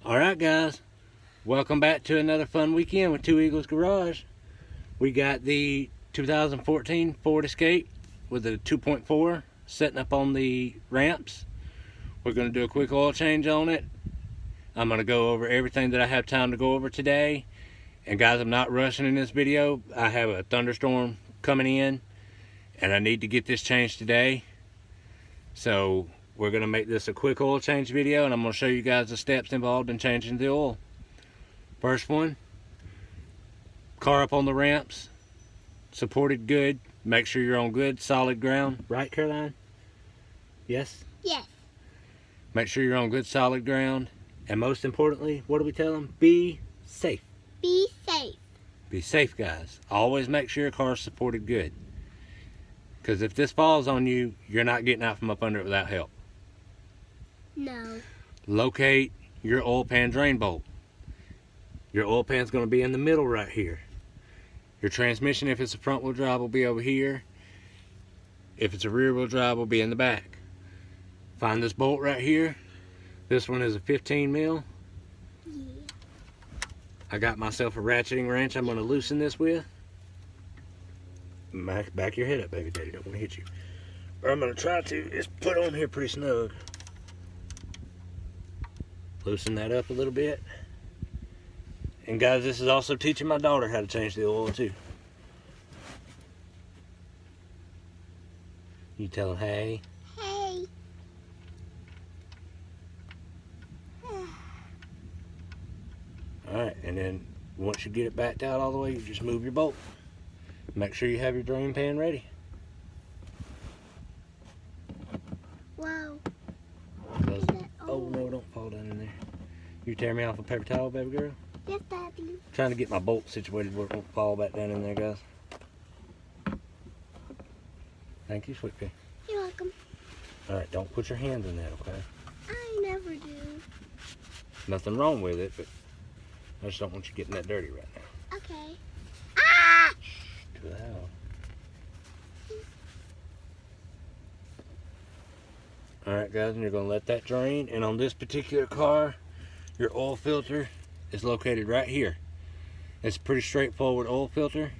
Alright guys, welcome back to another fun weekend with Two Eagles Garage. We got the 2014 Ford Escape with a 2.4 setting up on the ramps. We're going to do a quick oil change on it. I'm going to go over everything that I have time to go over today. And guys, I'm not rushing in this video. I have a thunderstorm coming in and I need to get this changed today. So we're going to make this a quick oil change video, and I'm going to show you guys the steps involved in changing the oil. First one, car up on the ramps, supported good. Make sure you're on good solid ground. Right, Caroline? Yes? Yes. Make sure you're on good solid ground. And most importantly, what do we tell them? Be safe. Be safe. Be safe, guys. Always make sure your car's supported good. Because if this falls on you, you're not getting out from up under it without help. No. Locate your oil pan drain bolt. Your oil pan's going to be in the middle right here. Your transmission, if it's a front wheel drive, will be over here. If it's a rear wheel drive, will be in the back. Find this bolt right here. This one is a 15 mil. Yeah. I got myself a ratcheting wrench I'm going to loosen this with. Back your head up, baby. Daddy don't want to hit you. Or I'm going to try to. It's put on here pretty snug. Loosen that up a little bit. And guys, this is also teaching my daughter how to change the oil too. You tell her, hey. Hey. Alright, and then once you get it backed out all the way, you just move your bolt. Make sure you have your drain pan ready. Whoa. Oh no, don't fall down in there. You tear me off a paper towel, baby girl? Yes, Daddy. Trying to get my bolt situated where it won't fall back down in there, guys. Thank you, sweet pea. You're welcome. Alright, don't put your hands in that, okay? I never do. Nothing wrong with it, but I just don't want you getting that dirty right now. Okay. Ah! To the house. Alright guys, and you're going to let that drain. And on this particular car, your oil filter is located right here. It's a pretty straightforward oil filter.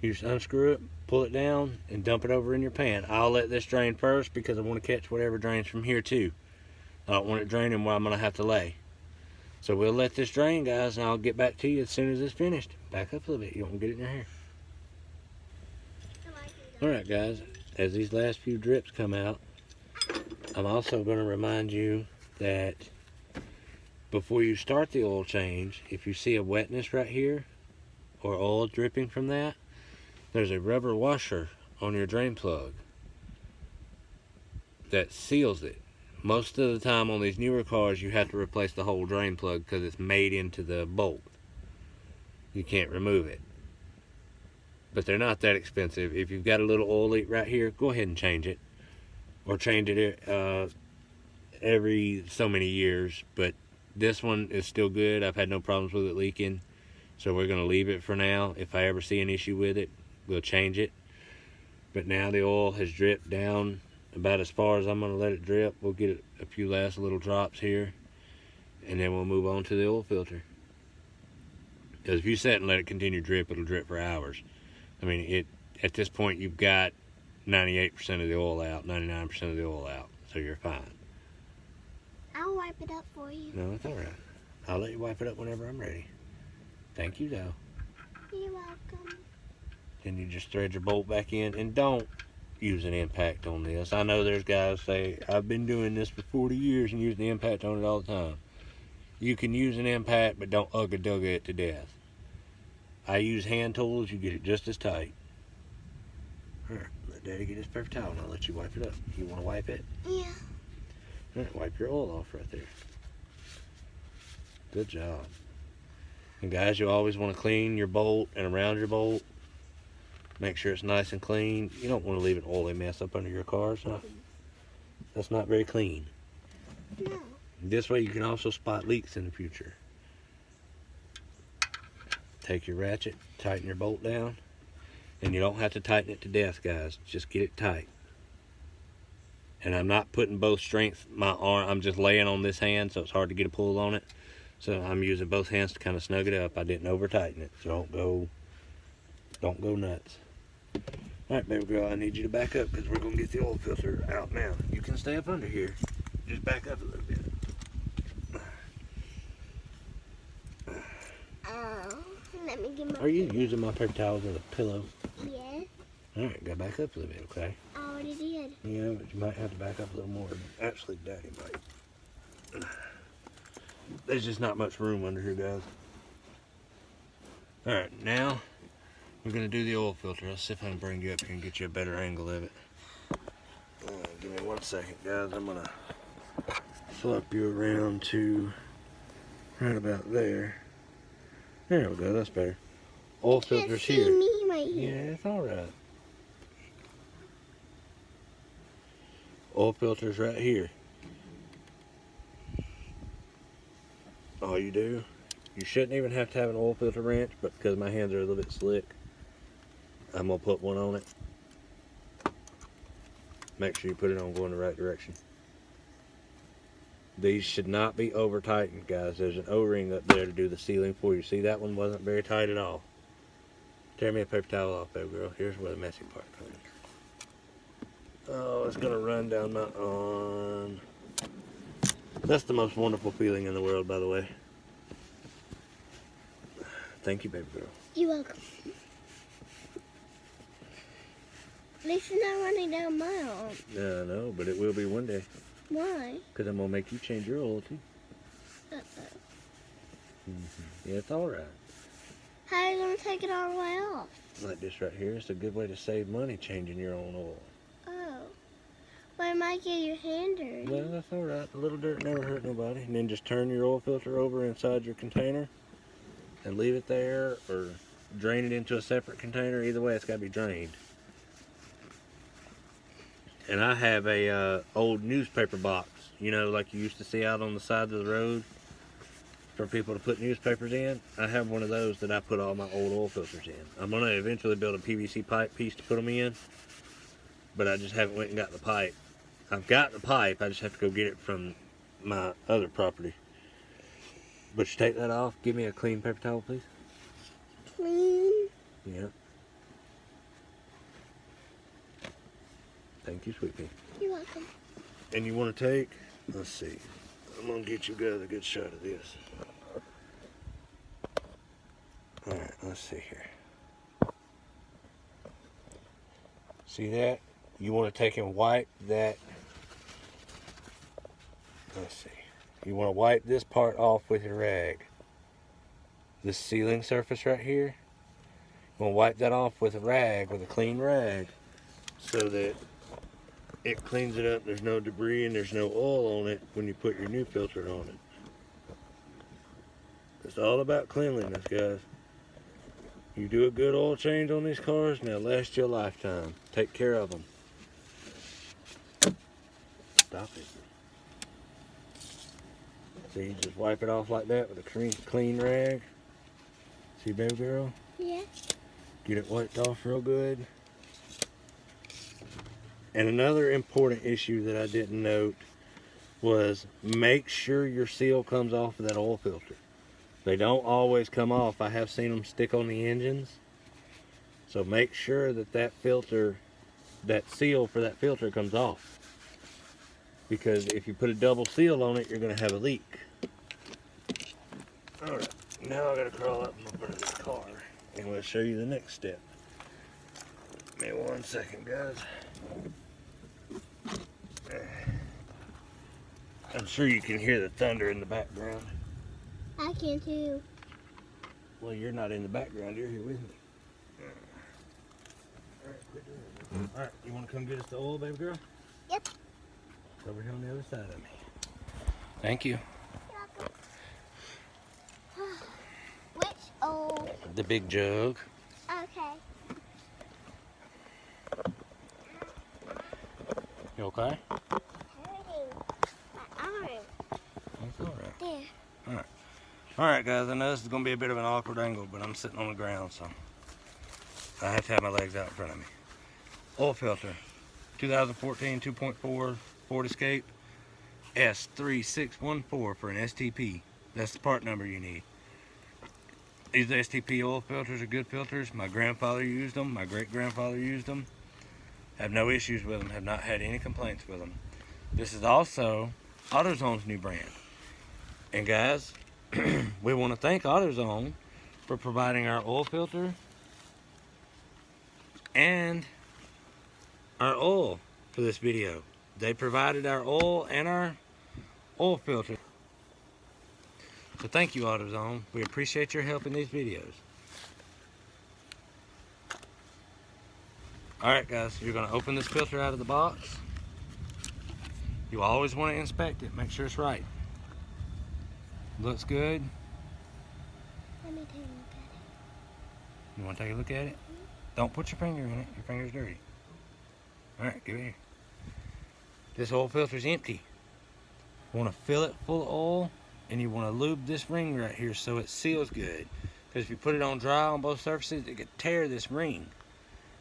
You just unscrew it, pull it down, and dump it over in your pan. I'll let this drain first because I want to catch whatever drains from here too. I don't want it draining where I'm going to have to lay. So we'll let this drain, guys, and I'll get back to you as soon as it's finished. Back up a little bit. You don't want to get it in your hair. Alright guys, as these last few drips come out, I'm also going to remind you that before you start the oil change, if you see a wetness right here or oil dripping from that, there's a rubber washer on your drain plug that seals it. Most of the time on these newer cars, you have to replace the whole drain plug because it's made into the bolt. You can't remove it. But they're not that expensive. If you've got a little oil leak right here, go ahead and change it. Or change it every so many years. But this one is still good. I've had no problems with it leaking. So we're going to leave it for now. If I ever see an issue with it, we'll change it. But now the oil has dripped down about as far as I'm going to let it drip. We'll get a few last little drops here. And then we'll move on to the oil filter. Because if you set and let it continue to drip, it'll drip for hours. I mean, at this point, you've got 98% of the oil out, 99% of the oil out, so you're fine. I'll wipe it up for you. No, it's all right. I'll let you wipe it up whenever I'm ready. Thank you, though. You're welcome. Then you just thread your bolt back in, and don't use an impact on this. I know there's guys say, I've been doing this for 40 years and using the impact on it all the time. You can use an impact, but don't ugga-dugga it to death. I use hand tools, you get it just as tight. Alright, let Daddy get his paper towel and I'll let you wipe it up. You want to wipe it? Yeah. Alright, wipe your oil off right there. Good job. And guys, you always want to clean your bolt and around your bolt. Make sure it's nice and clean. You don't want to leave an oily mess up under your car. That's not very clean. No. This way you can also spot leaks in the future. Take your ratchet, tighten your bolt down, and you don't have to tighten it to death, guys. Just get it tight. And I'm not putting both strength, my arm, I'm just laying on this hand, so it's hard to get a pull on it. So I'm using both hands to kind of snug it up. I didn't over tighten it, so don't go nuts. All right, baby girl, I need you to back up because we're gonna get the oil filter out now. You can stay up under here. Just back up a little bit. Oh, let me get my. Are you using my paper towels as a pillow? Yeah, All right, go back up a little bit, okay? I already did. Yeah, but you might have to back up a little more. Actually, Daddy might. There's just not much room under here, guys. All right, now we're gonna do the oil filter. Let's see if I can bring you up here and get you a better angle of it. Give me 1 second, guys. I'm gonna flip you around to right about there. There we go. That's better. Oil filter's Can't see here. me right Yeah, here. it's all right. Oil filter's right here. All you do, you shouldn't even have to have an oil filter wrench, but because my hands are a little bit slick, I'm gonna put one on it. Make sure you put it on going the right direction. These should not be over tightened, guys. There's an O-ring up there to do the sealing for you. See, that one wasn't very tight at all. Tear me a paper towel off, baby girl. Here's where the messy part comes. Oh, it's gonna run down my arm. That's the most wonderful feeling in the world, by the way. Thank you, baby girl. You're welcome. At least it's not running down my arm. Yeah, I know, but it will be one day. Why? Because I'm gonna make you change your oil too. Yeah, it's all right. How are you gonna take it all the way off? Like this right here. It's a good way to save money changing your own oil. Oh. Well, it might get your hand dirty. Well, that's all right. A little dirt never hurt nobody. And then just turn your oil filter over inside your container and leave it there, or drain it into a separate container. Either way, it's got to be drained. And I have a old newspaper box, you know, like you used to see out on the side of the road for people to put newspapers in. I have one of those that I put all my old oil filters in. I'm going to eventually build a PVC pipe piece to put them in, but I just haven't went and got the pipe. I've got the pipe, I just have to go get it from my other property. But you take that off, give me a clean paper towel, please. Clean. Yeah. Thank you, sweet pea. You're welcome. And you want to take, let's see, I'm going to get you guys a good shot of this. Alright, let's see here. See that? You want to take and wipe that. Let's see. You want to wipe this part off with your rag. This sealing surface right here. You want to wipe that off with a rag, with a clean rag, so that it cleans it up. There's no debris and there's no oil on it when you put your new filter on it. It's all about cleanliness, guys. You do a good oil change on these cars, and they'll last you a lifetime. Take care of them. Stop it. So you just wipe it off like that with a clean rag. See, baby girl? Yeah. Get it wiped off real good. And another important issue that I didn't note was make sure your seal comes off of that oil filter. They don't always come off. I have seen them stick on the engines. So make sure that that filter, that seal for that filter comes off. Because if you put a double seal on it, you're going to have a leak. Alright, now I got to crawl up and open this car. And we'll show you the next step. Give me 1 second, guys. I'm sure you can hear the thunder in the background. I can too. Well, you're not in the background, you're here with me. Alright, quit doing it. Alright, you want to come get us the oil, baby girl? Yep. It's over here on the other side of me. Thank you. Which old? The big jug. Okay. You okay? Hurting my arm. That's alright. There. Alright, guys, I know this is going to be a bit of an awkward angle, but I'm sitting on the ground, so I have to have my legs out in front of me. Oil filter. 2014 2.4 Ford Escape S3614 for an STP. That's the part number you need. These STP oil filters are good filters. My grandfather used them. My great-grandfather used them. Have no issues with them. Have not had any complaints with them. This is also AutoZone's new brand. And guys, we want to thank AutoZone for providing our oil filter and our oil for this video. They provided our oil and our oil filter. So thank you, AutoZone. We appreciate your help in these videos. Alright guys, you're going to open this filter out of the box. You always want to inspect it, make sure it's right. Looks good. Let me take a look at it. You want to take a look at it? Don't put your finger in it, your finger's dirty. Alright, give it here. This oil filter's empty. You want to fill it full of oil, and you want to lube this ring right here so it seals good. Because if you put it on dry on both surfaces, it could tear this ring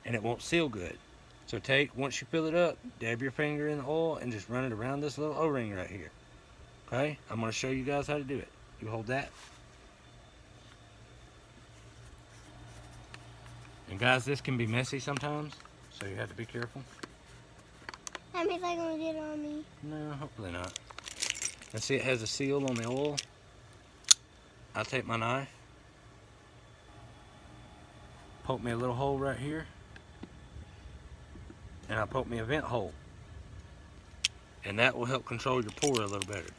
and it won't seal good. So once you fill it up, dab your finger in the oil and just run it around this little O-ring right here. Okay, I'm going to show you guys how to do it. You hold that. And guys, this can be messy sometimes, so you have to be careful. That means I'm gonna get it on me. No, hopefully not. And see, it has a seal on the oil. I'll take my knife, poke me a little hole right here, and I'll poke me a vent hole. And that will help control your pour a little better.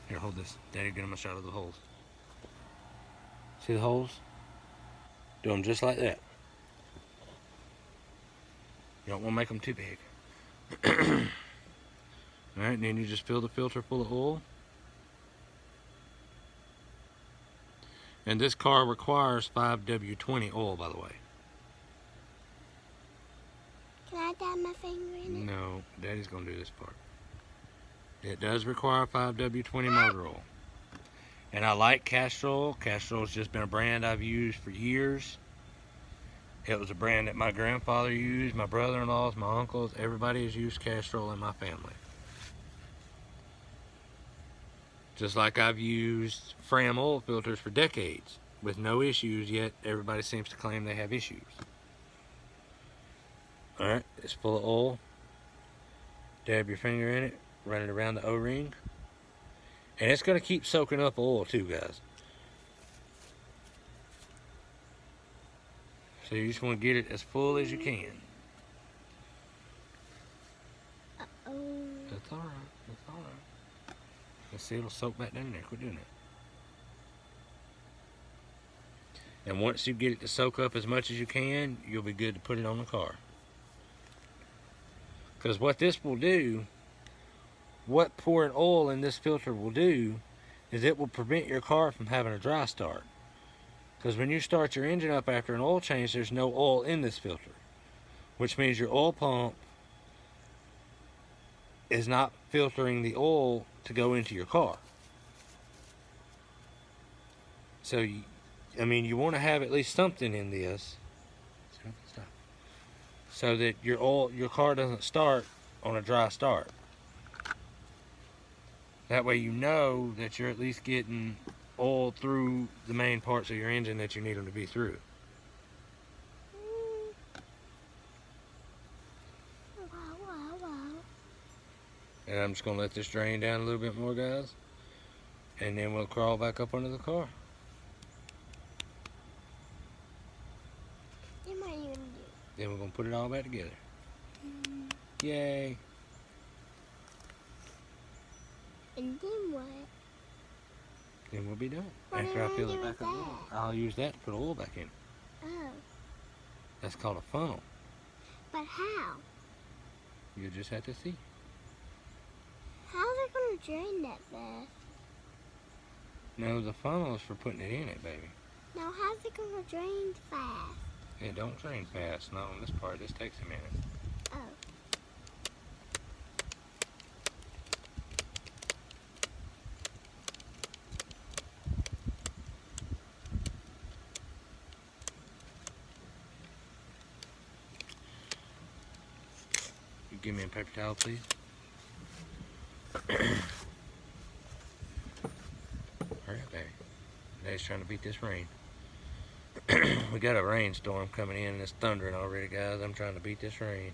Here, hold this. Daddy, get him a shot of the holes. See the holes? Do them just like that. You don't want to make them too big. Alright, and then you just fill the filter full of oil. And this car requires 5W20 oil, by the way. Can I dab my finger in it? No, Daddy's going to do this part. It does require 5W20 motor oil. And I like Castrol. Castrol's just been a brand I've used for years. It was a brand that my grandfather used, my brother-in-laws, my uncles, everybody has used Castrol in my family. Just like I've used Fram oil filters for decades with no issues, yet everybody seems to claim they have issues. Alright, it's full of oil. Dab your finger in it, run it around the O-ring. And it's going to keep soaking up oil too, guys. So you just want to get it as full as you can. Uh-oh. That's alright, that's alright. Let's see, it'll soak back down there. Quit doing it. And once you get it to soak up as much as you can, you'll be good to put it on the car. Because what this will do, what pouring oil in this filter will do, is it will prevent your car from having a dry start. Because when you start your engine up after an oil change, there's no oil in this filter. Which means your oil pump is not filtering the oil to go into your car. So, you want to have at least something in this. So that your car doesn't start on a dry start. That way you know that you're at least getting oil through the main parts of your engine that you need them to be through. Wow. And I'm just going to let this drain down a little bit more, guys. And then we'll crawl back up under the car. Then what are you going to do? Then we're going to put it all back together. Yay. And then what? Then we'll be done. What After I do fill I it do back with up, that? I'll use that to put oil back in. Oh, That's called a funnel. but how? You just have to see. How's it going to drain that fast? No, the funnel is for putting it in it, baby. Now, how's it going to drain fast? It don't drain fast. Not on this part. This takes a minute. Oh. You give me a paper towel, please. Dad's trying to beat this rain. We got a rainstorm coming in and it's thundering already, guys. I'm trying to beat this rain.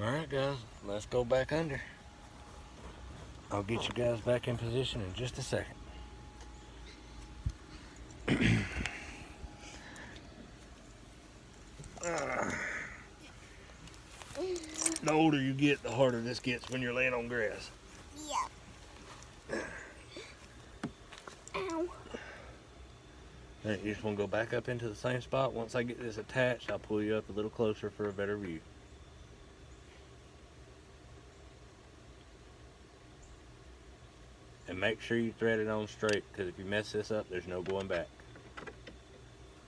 Alright guys, let's go back under. I'll get you guys back in position in just a second. The older you get, the harder this gets when you're laying on grass. Yeah. Ow. Alright, you just want to go back up into the same spot. Once I get this attached, I'll pull you up a little closer for a better view. And make sure you thread it on straight, because if you mess this up, there's no going back.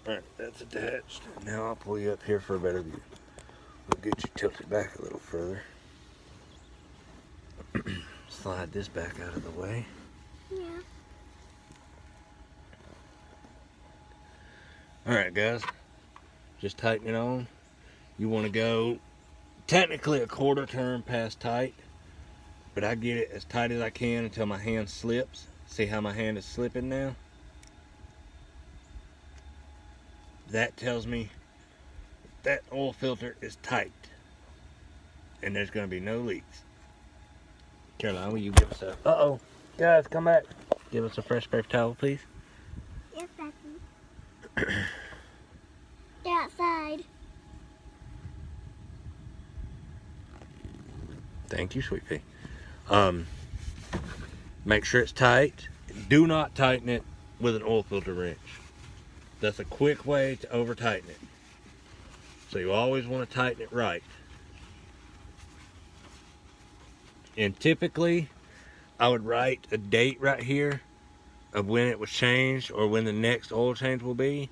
Alright, that's attached. Now I'll pull you up here for a better view. We'll get you tilted back a little further. Slide this back out of the way. Yeah. Alright guys, just tighten it on. You want to go technically a quarter turn past tight, but I get it as tight as I can until my hand slips. See how my hand is slipping now? That tells me that oil filter is tight and there's going to be no leaks. Caroline, will you give us a... Uh-oh, guys, come back. Give us a fresh paper towel, please. Yes, Daddy. They're outside. Thank you, sweet pea. Make sure it's tight. Do not tighten it with an oil filter wrench. That's a quick way to over tighten it. So you always want to tighten it right. And typically, I would write a date right here of when it was changed or when the next oil change will be.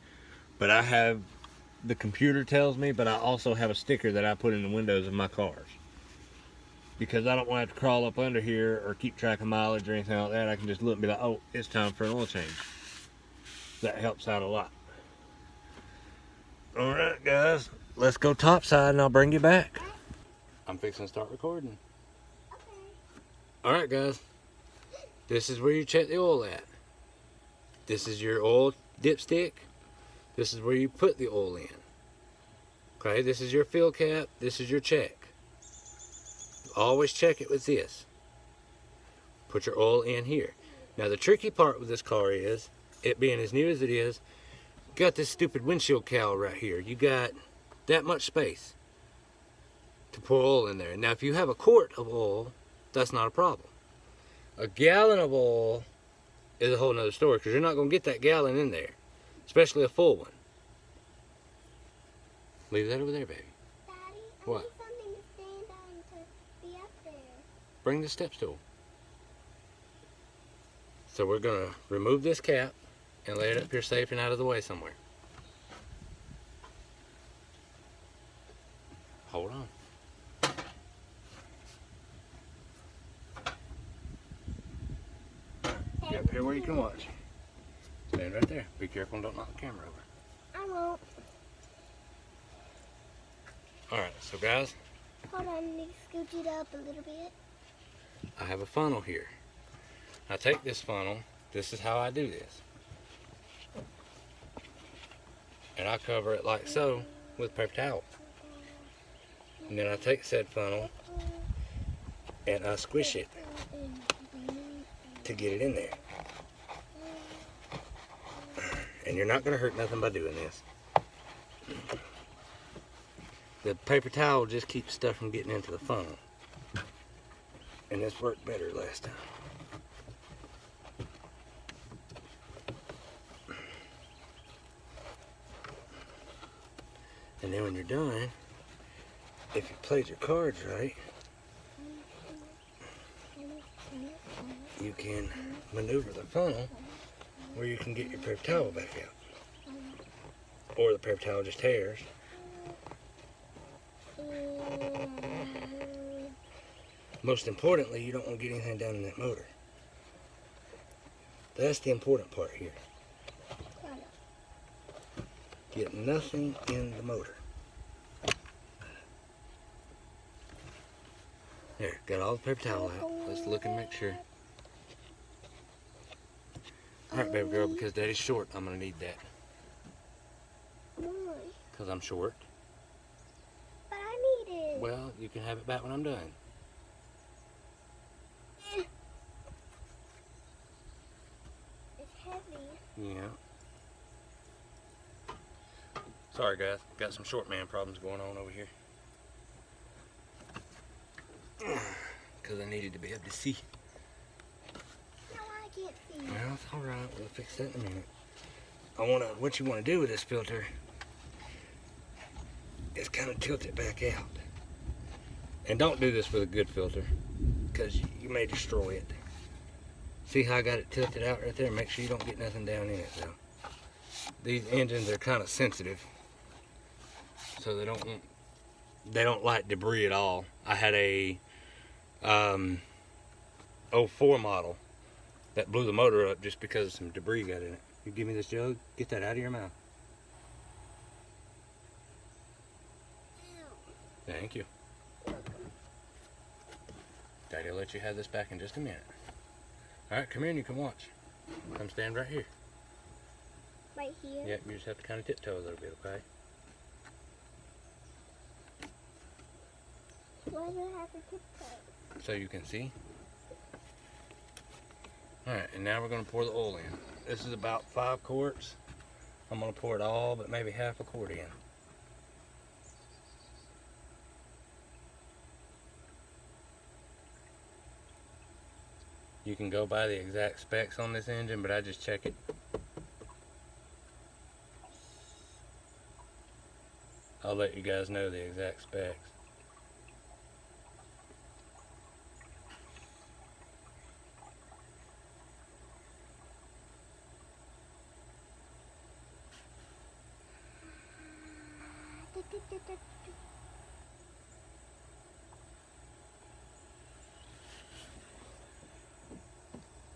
But I have, the computer tells me, but I also have a sticker that I put in the windows of my cars. Because I don't want to have to crawl up under here or keep track of mileage or anything like that. I can just look and be like, oh, it's time for an oil change. That helps out a lot. Alright guys, let's go topside and I'll bring you back. I'm fixing to start recording. Okay. Alright guys, this is where you check the oil at. This is your oil dipstick. This is where you put the oil in. Okay, this is your fill cap. This is your check. Always check it with this. Put your oil in here. Now the tricky part with this car is, it being as new as it is, got this stupid windshield cowl right here. You got that much space to pour oil in there. Now if you have a quart of oil, that's not a problem. A gallon of oil is a whole nother story, because you're not going to get that gallon in there, especially a full one. Leave that over there, baby. Daddy, What? I need something to stand on to be up there. Bring the step stool. So we're going to remove this cap and lay it up here safe and out of the way somewhere. Hold on. Get up here where you can watch. Stand right there. Be careful and don't knock the camera over. I won't. Alright, so guys, Hold on, I need to scooch it up a little bit. I have a funnel here. I take this funnel, this is how I do this. And I cover it like so with paper towel. And then I take said funnel and I squish it to get it in there. And you're not going to hurt nothing by doing this. The paper towel just keeps stuff from getting into the funnel. And this worked better last time. And then when you're done, if you played your cards right, you can maneuver the funnel where you can get your paper towel back out. Or the paper towel just tears. Most importantly, you don't want to get anything down in that motor. That's the important part here. Get nothing in the motor. There, got all the paper towel out. Let's look and make sure. Alright, baby girl, because Daddy's short, I'm going to need that. Why? Because I'm short. But I need it. Well, you can have it back when I'm done. It's heavy. Yeah. Sorry, guys. Got some short man problems going on over here. Because I needed to be able to see. No, I can't see. Well, it's alright. We'll fix that in a minute. What you want to do with this filter is kind of tilt it back out. And don't do this with a good filter, because you may destroy it. See how I got it tilted out right there? Make sure you don't get nothing down in it, though. These engines are kind of sensitive, so they don't like debris at all. I had a 04 model that blew the motor up just because some debris got in it. You give me this jug, get that out of your mouth. Thank you. Daddy will let you have this back in just a minute. Alright, come here and you can watch. Come stand right here. Right here? Yep, you just have to kind of tiptoe a little bit, okay? Why do I have to tiptoe? So you can see. Alright, and now we're going to pour the oil in. This is about 5 quarts. I'm going to pour it all, but maybe half a quart in. You can go by the exact specs on this engine, but I just check it. I'll let you guys know the exact specs.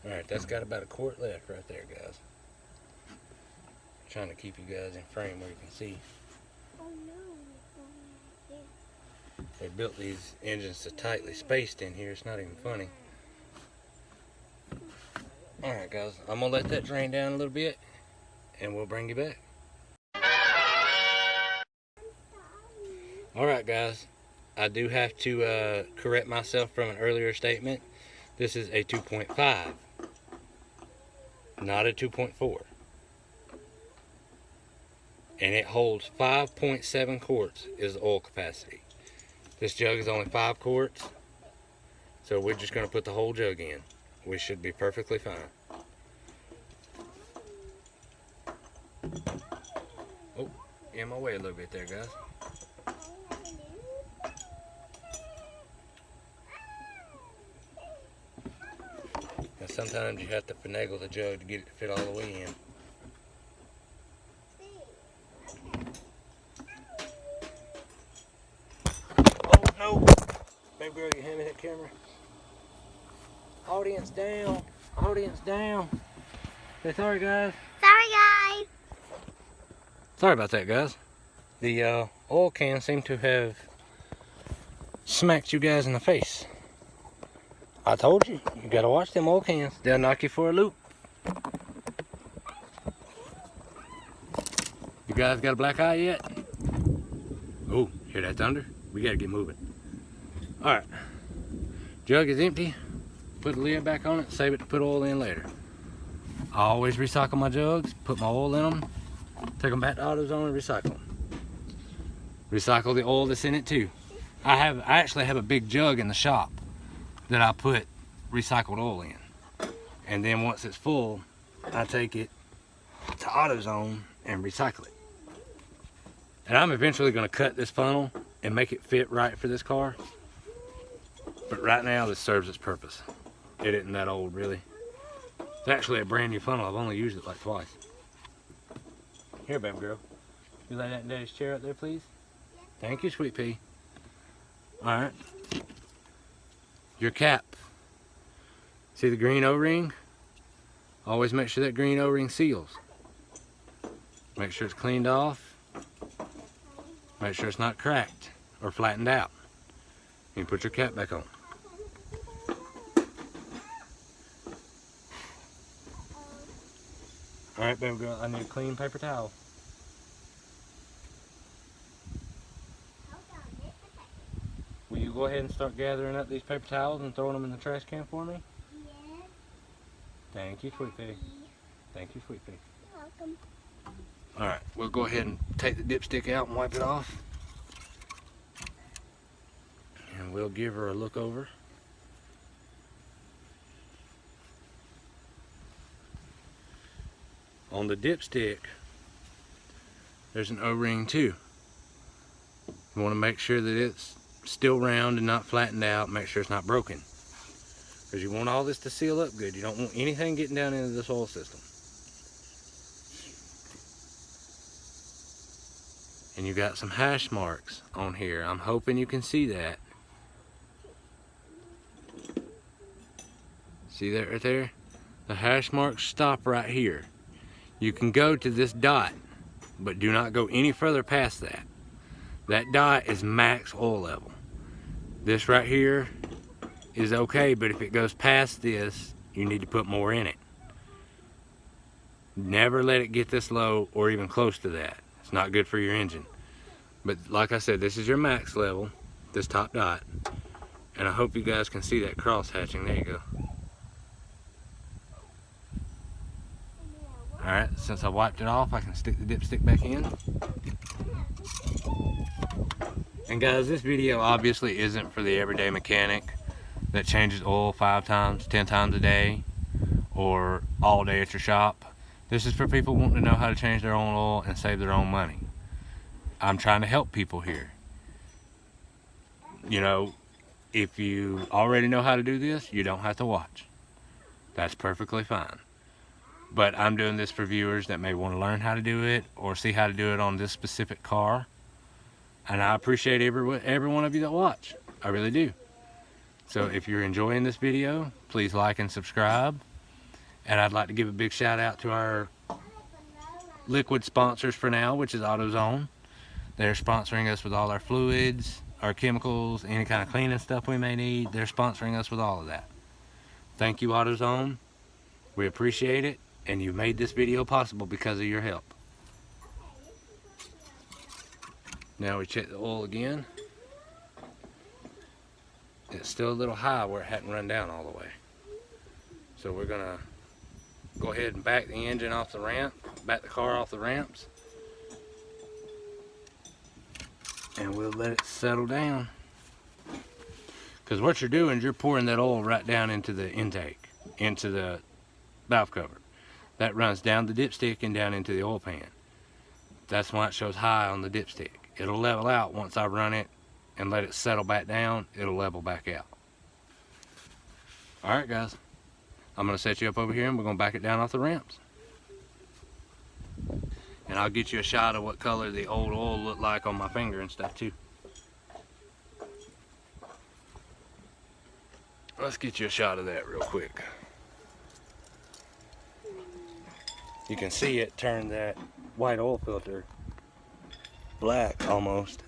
Alright, that's got about a quart left right there, guys. Trying to keep you guys in frame where you can see. Oh no. Yeah. They built these engines so tightly spaced in here, it's not even funny. Alright guys, I'm going to let that drain down a little bit and we'll bring you back. Alright guys, I do have to correct myself from an earlier statement. This is a 2.5, not a 2.4. And it holds 5.7 quarts is the oil capacity. This jug is only 5 quarts, so we're just going to put the whole jug in. We should be perfectly fine. Oh, in my way a little bit there, guys. Now sometimes you have to finagle the jug to get it to fit all the way in. Oh no! Baby girl, you hand me that camera. Audience down. Audience down. Say sorry, guys. Sorry, guys. Sorry about that, guys. The oil can seemed to have smacked you guys in the face. I told you, you gotta watch them oil cans. They'll knock you for a loop. You guys got a black eye yet? Oh, hear that thunder? We gotta get moving. Alright, jug is empty. Put the lid back on it, save it to put oil in later. I always recycle my jugs, put my oil in them, take them back to AutoZone and recycle them. Recycle the oil that's in it too. I actually have a big jug in the shop that I put recycled oil in. And then once it's full, I take it to AutoZone and recycle it. And I'm eventually going to cut this funnel and make it fit right for this car. But right now, this serves its purpose. It isn't that old, really. It's actually a brand new funnel. I've only used it like twice. Here, baby girl. You lay that in Daddy's chair up there, please? Thank you, sweet pea. Alright. your cap. See the green O-ring? Always make sure that green O-ring seals. Make sure it's cleaned off. Make sure it's not cracked or flattened out. You put your cap back on. Alright, baby girl, I need a clean paper towel. Will you go ahead and start gathering up these paper towels and throwing them in the trash can for me? Yes. Thank you, sweet pea. Thank you, sweet pea. Welcome. Alright, we'll go ahead and take the dipstick out and wipe it off. And we'll give her a look over. On the dipstick, there's an O-ring too. You want to make sure that it's still round and not flattened out. Make sure it's not broken. Because you want all this to seal up good. You don't want anything getting down into this oil system. And you got some hash marks on here. I'm hoping you can see that. See that right there? The hash marks stop right here. You can go to this dot, but do not go any further past that. That dot is max oil level. This right here is okay, but if it goes past this, you need to put more in it. Never let it get this low or even close to that. It's not good for your engine. But like I said, this is your max level, this top dot. And I hope you guys can see that cross hatching. There you go. Alright, since I wiped it off, I can stick the dipstick back in. And guys, this video obviously isn't for the everyday mechanic that changes oil 5 times, 10 times a day, or all day at your shop. This is for people wanting to know how to change their own oil and save their own money. I'm trying to help people here. You know, if you already know how to do this, you don't have to watch. That's perfectly fine. But I'm doing this for viewers that may want to learn how to do it or see how to do it on this specific car. And I appreciate every one of you that watch. I really do. So if you're enjoying this video, please like and subscribe. And I'd like to give a big shout out to our liquid sponsors for now, which is AutoZone. They're sponsoring us with all our fluids, our chemicals, any kind of cleaning stuff we may need. They're sponsoring us with all of that. Thank you, AutoZone. We appreciate it. And you made this video possible because of your help. Now we check the oil again. It's still a little high where it hadn't run down all the way. So we're gonna go ahead and back the engine off the ramp, back the car off the ramps. And we'll let it settle down. Because what you're doing is you're pouring that oil right down into the intake, into the valve cover. That runs down the dipstick and down into the oil pan. That's why it shows high on the dipstick. It'll level out once I run it and let it settle back down. It'll level back out. Alright guys, I'm going to set you up over here and we're going to back it down off the ramps. And I'll get you a shot of what color the old oil looked like on my finger and stuff too. Let's get you a shot of that real quick. You can see it turn that white oil filter black almost.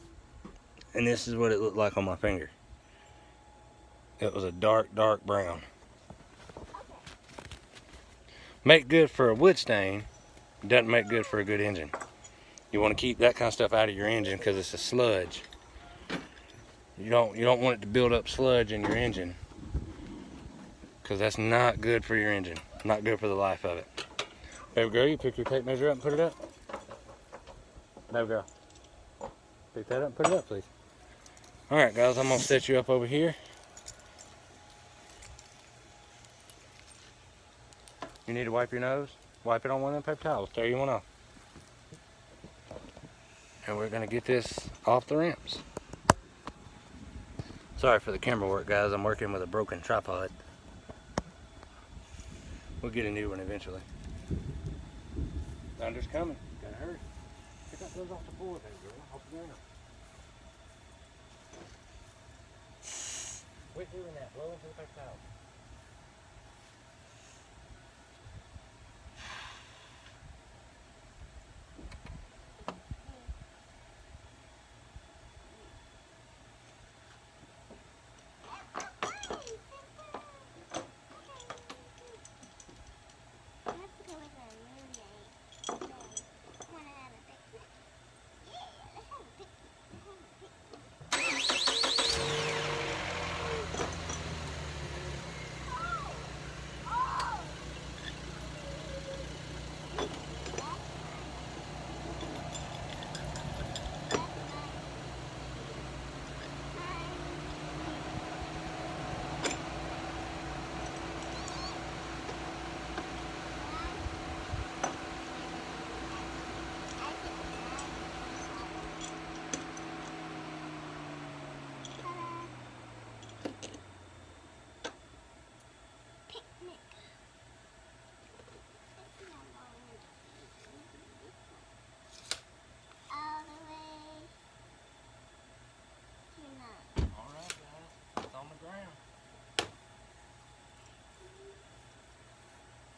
And this is what it looked like on my finger. It was a dark, dark brown. Make good for a wood stain, doesn't make good for a good engine. You want to keep that kind of stuff out of your engine because it's a sludge. You don't want it to build up sludge in your engine because that's not good for your engine. Not good for the life of it. Baby girl, you pick your tape measure up and put it up. Baby girl, pick that up and put it up, please. Alright guys, I'm going to set you up over here. You need to wipe your nose. Wipe it on one of them paper towels. Tear you one off. And we're going to get this off the ramps. Sorry for the camera work, guys. I'm working with a broken tripod. We'll get a new one eventually. Thunder's coming. Gotta hurry. Pick up those off the floor, baby girl. Off the ground. Quit doing that. Blow into the paper towel.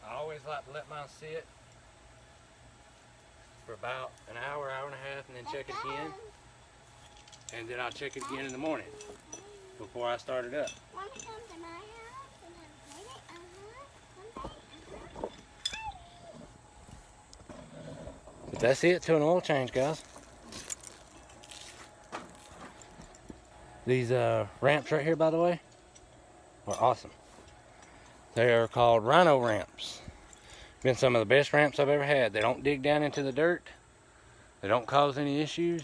I always like to let mine sit for about an hour, hour and a half, and then check it again. And then I'll check it again in the morning before I start it up. Want to come to my house and have a picnic? But that's it to an oil change, guys. These ramps right here, by the way, are awesome. They are called Rhino ramps. Been some of the best ramps I've ever had. They don't dig down into the dirt. They don't cause any issues.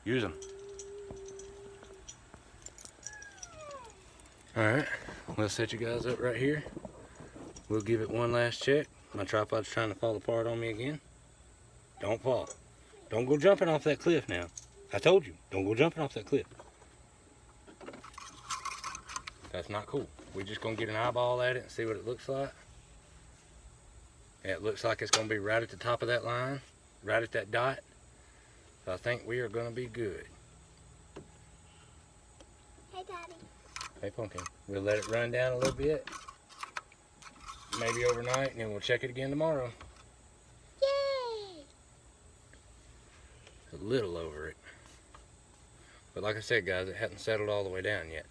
Use them. Alright, we'll set you guys up right here. We'll give it one last check. My tripod's trying to fall apart on me again. Don't fall. Don't go jumping off that cliff now. I told you, don't go jumping off that cliff. That's not cool. We're just gonna get an eyeball at it and see what it looks like. It looks like it's gonna be right at the top of that line, right at that dot. So I think we are gonna be good. Hey, Daddy. Hey, Pumpkin. We'll let it run down a little bit, maybe overnight, and then we'll check it again tomorrow. Yay! A little over it. But like I said, guys, it hasn't settled all the way down yet.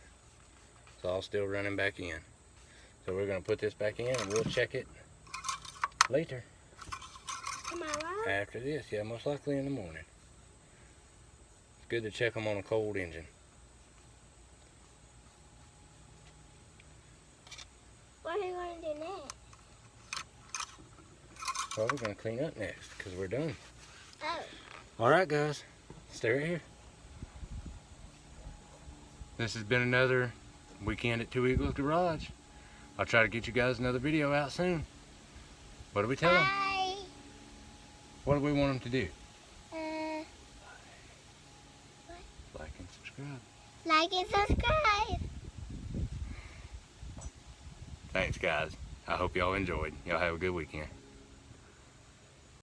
It's all still running back in. So we're gonna put this back in and we'll check it later. Tomorrow? After this, yeah, most likely in the morning. It's good to check them on a cold engine. What are you going to do next? Well, we're gonna clean up next because we're done. Oh. All right, guys, stay right here. This has been another weekend at Two Eagles Garage. I'll try to get you guys another video out soon. What do we tell them? Bye. What do we want them to do? What? Like and subscribe. Like and subscribe. Thanks, guys. I hope y'all enjoyed. Y'all have a good weekend.